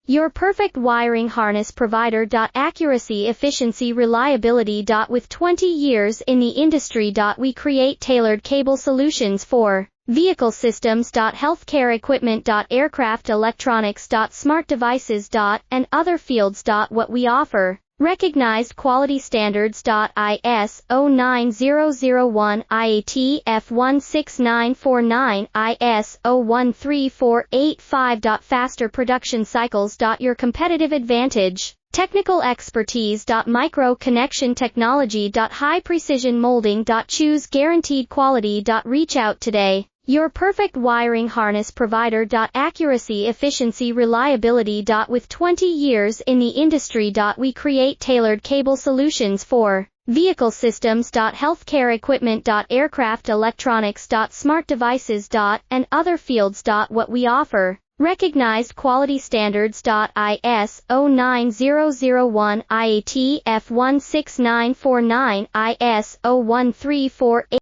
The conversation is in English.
Your perfect wiring harness provider. Accuracy, efficiency, reliability. With 20 years in the industry. We create tailored cable solutions for vehicle systems. Healthcare equipment. Aircraft electronics. Smart devices. And other fields. What we offer. Recognized quality standards. ISO 9001, IAT F16949, ISO 13485. Faster production cycles. Your competitive advantage. Technical expertise. Micro connection technology. High precision molding. Choose guaranteed quality. Reach out today. Your perfect wiring harness provider. Accuracy, efficiency, reliability. With 20 years in the industry. We create tailored cable solutions for vehicle systems. Healthcare equipment. Aircraft electronics. Smart devices. And other fields. What we offer. Recognized quality standards. ISO 9001, IAT F16949, ISO 13485.